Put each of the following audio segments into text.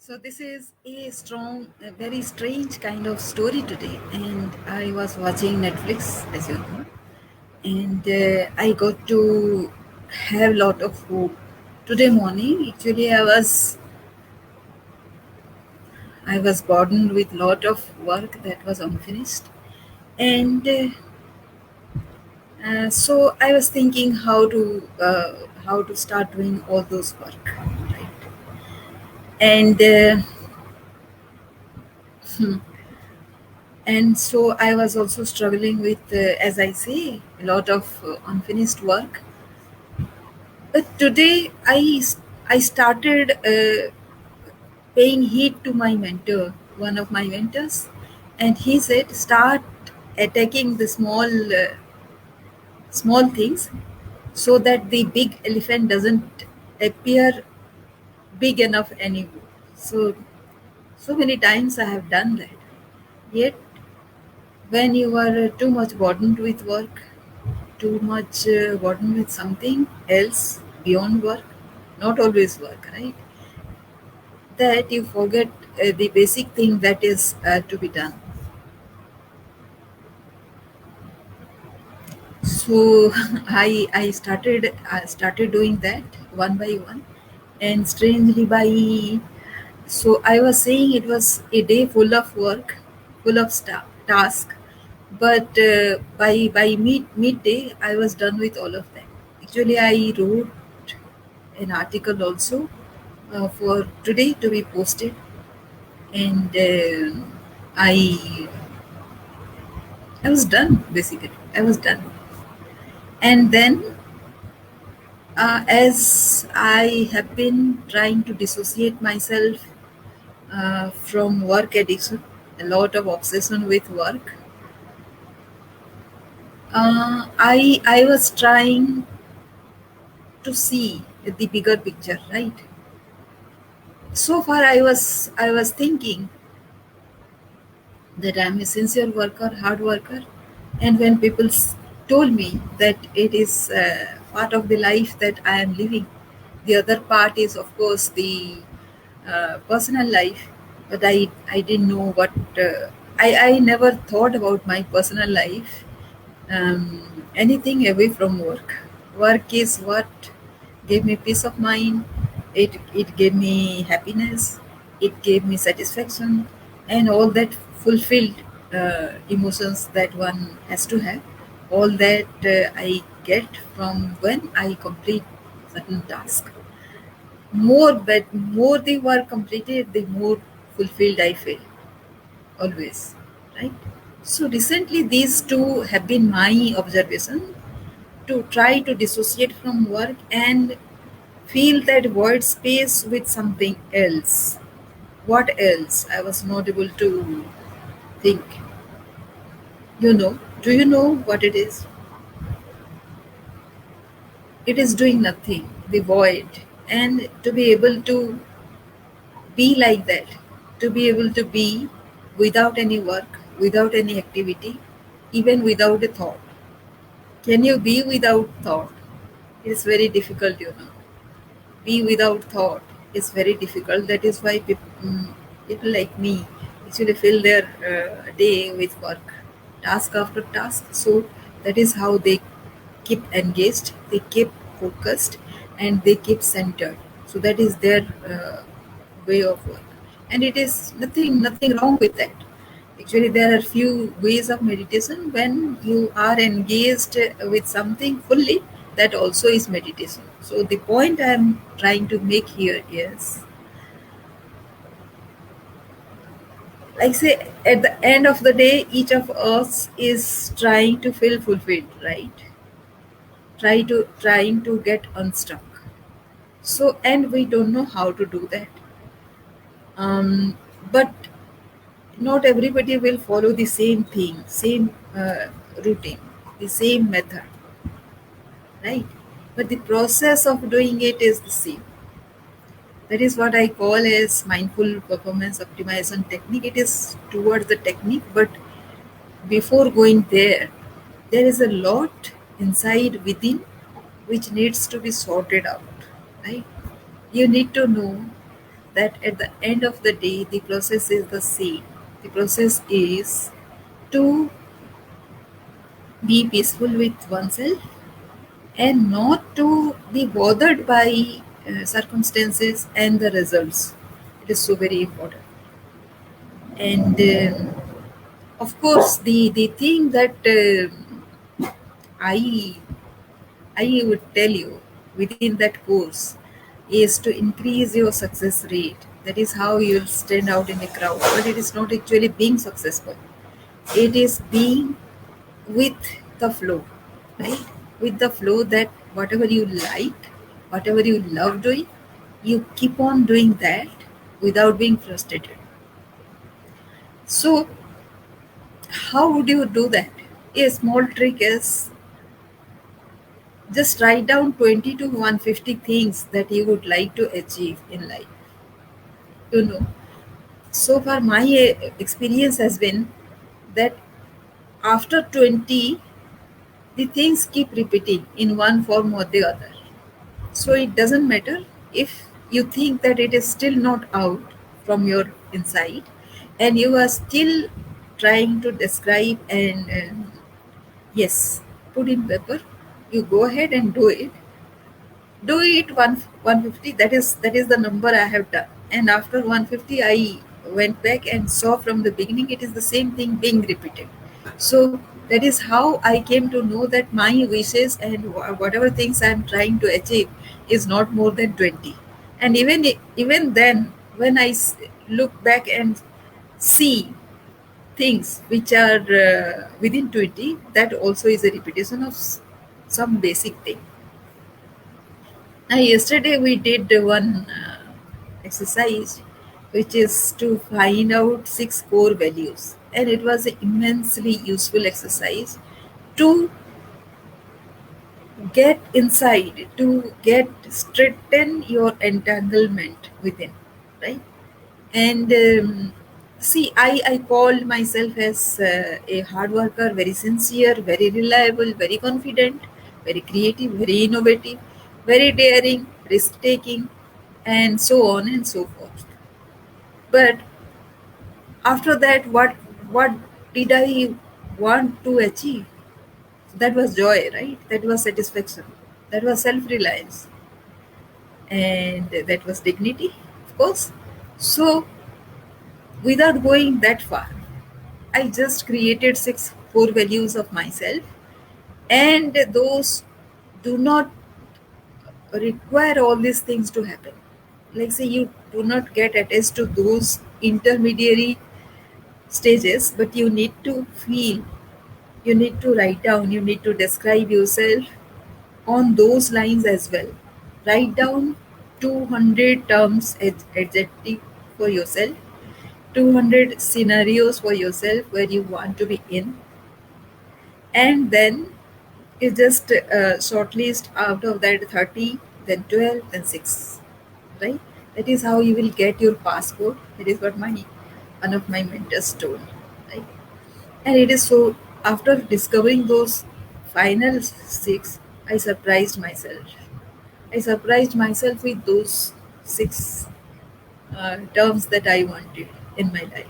So this is a strong, a very strange kind of story today, and I was watching Netflix, as you know, and I got to have a lot of food today morning. Actually, I was burdened with lot of work that was unfinished, and so I was thinking how to start doing all those work, right? And and so I was also struggling with, as I say, a lot of unfinished work. But today I started paying heed to my mentor, one of my mentors, and he said start attacking the small things so that the big elephant doesn't appear big enough anymore. So many times I have done that. Yet when you are too much burdened with work, too much burdened with something else beyond work, not always work, right? That you forget the basic thing that is to be done. So I started doing that one by one, and strangely by so I was saying it was a day full of work, full of task, but by midday I was done with all of them. Actually, I wrote an article also for today to be posted, and I I was done basically. I was done, and then as I have been trying to dissociate myself from work addiction, a lot of obsession with work. I was trying to see the bigger picture, right? So far, I was thinking that I'm a sincere worker, hard worker. And when people told me that it is part of the life that I am living, the other part is, of course, the personal life. But I didn't know I never thought about my personal life, anything away from work. Work is what gave me peace of mind. It gave me happiness. It gave me satisfaction, and all that fulfilled emotions that one has to have. All that I get from when I complete certain task. More they were completed, the more fulfilled I feel always, right? So recently, these two have been my observation to try to dissociate from work and fill that void space with something else. What else? I was not able to think. Do you know what it is? It is doing nothing, the void. And to be able to be like that, to be able to be without any work, without any activity, even without a thought. Can you be without thought? It's very difficult, Be without thought is very difficult. That is why people like me actually fill their day with work, task after task. So that is how they keep engaged, they keep focused, and they keep centered. So that is their way of work, and it is nothing wrong with that. Actually, there are few ways of meditation when you are engaged with something fully. That also is meditation. So the point I am trying to make here is, like say, at the end of the day, each of us is trying to feel fulfilled, right? Trying to get unstuck. So, and we don't know how to do that. But not everybody will follow the same thing, same routine, the same method, right? But the process of doing it is the same. That is what I call as mindful performance optimization technique. It is toward the technique, but before going there, there is a lot inside within which needs to be sorted out, right? You need to know. that at the end of the day, the process is the same. The process is to be peaceful with oneself and not to be bothered by circumstances and the results. It is so very important. And of course, the thing that I I would tell you within that course is to increase your success rate. That is how you'll stand out in a crowd. But it is not actually being successful. It is being with the flow, right? With the flow that whatever you like, whatever you love doing, you keep on doing that without being frustrated. So, how would you do that? A small trick is just write down 20 to 150 things that you would like to achieve in life. You know, so far my experience has been that after 20, the things keep repeating in one form or the other. So it doesn't matter if you think that it is still not out from your inside and you are still trying to describe and yes, put in paper, you go ahead and do it 150. That is the number I have done, and after 150 I went back and saw from the beginning it is the same thing being repeated. So that is how I came to know that my wishes and whatever things I am trying to achieve is not more than 20. And even then when look back and see things which are within 20, that also is a repetition of some basic thing. Yesterday we did one exercise which is to find out six core values, and it was an immensely useful exercise to get inside, to get straighten your entanglement within, right? And see, I called myself as a hard worker, very sincere, very reliable, very confident, very creative, very innovative, very daring, risk taking, and so on and so forth. But after that, what did I want to achieve? That was joy, right? That was satisfaction. That was self reliance, and that was dignity, of course. So, without going that far, I just created six core values of myself, and those do not require all these things to happen. Like, say, you do not get attached to those intermediary stages, but you need to feel, you need to write down, you need to describe yourself on those lines as well. Write down 200 terms, adjective for yourself, 200 scenarios for yourself where you want to be in, and then you just shortlist out of that 30, then 12, then 6, right? That is how you will get your passport. That is what my one of my mentors told, right? And it is so, after discovering those final six, I surprised myself. I surprised myself with those six terms that I wanted in my life.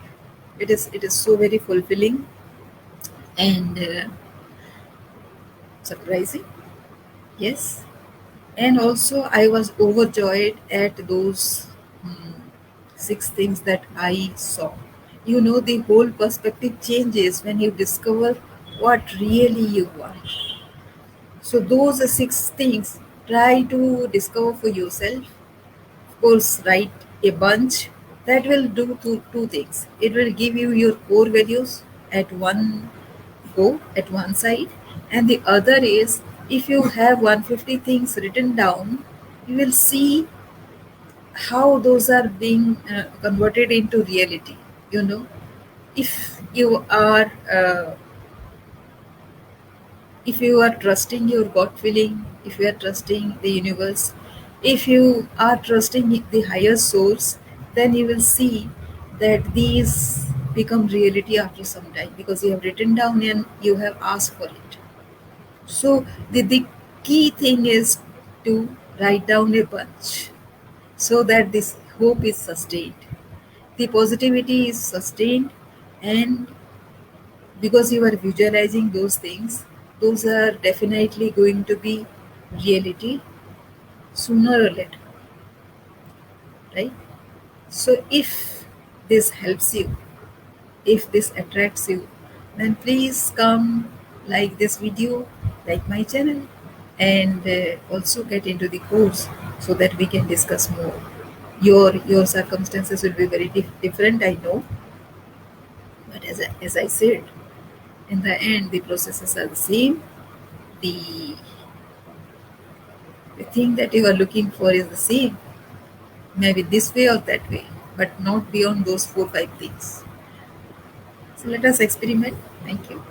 It is so very fulfilling and surprising. Yes. And also, I was overjoyed at those mm, six things that I saw. You know, the whole perspective changes when you discover what really you want. So, those are six things. Try to discover for yourself. Of course, write a bunch. That will do two things. It will give you your core values at one go, at one side, and the other is, if you have 150 things written down, you will see how those are being converted into reality. You know, if you are if you are trusting your gut feeling, if you are trusting the universe, if you are trusting the higher source, then you will see that these become reality after some time because you have written down and you have asked for it. So the key thing is to write down a bunch. so that this hope is sustained, the positivity is sustained, and because you are visualizing those things, those are definitely going to be reality sooner or later, right? So if this helps you, if this attracts you, then please come, like this video, like my channel, and also get into the course so that we can discuss more. Your circumstances will be very different, I know, but as I said, in the end the processes are the same. The the thing that you are looking for is the same, maybe this way or that way, but not beyond those 4 5 things. So let us experiment. Thank you.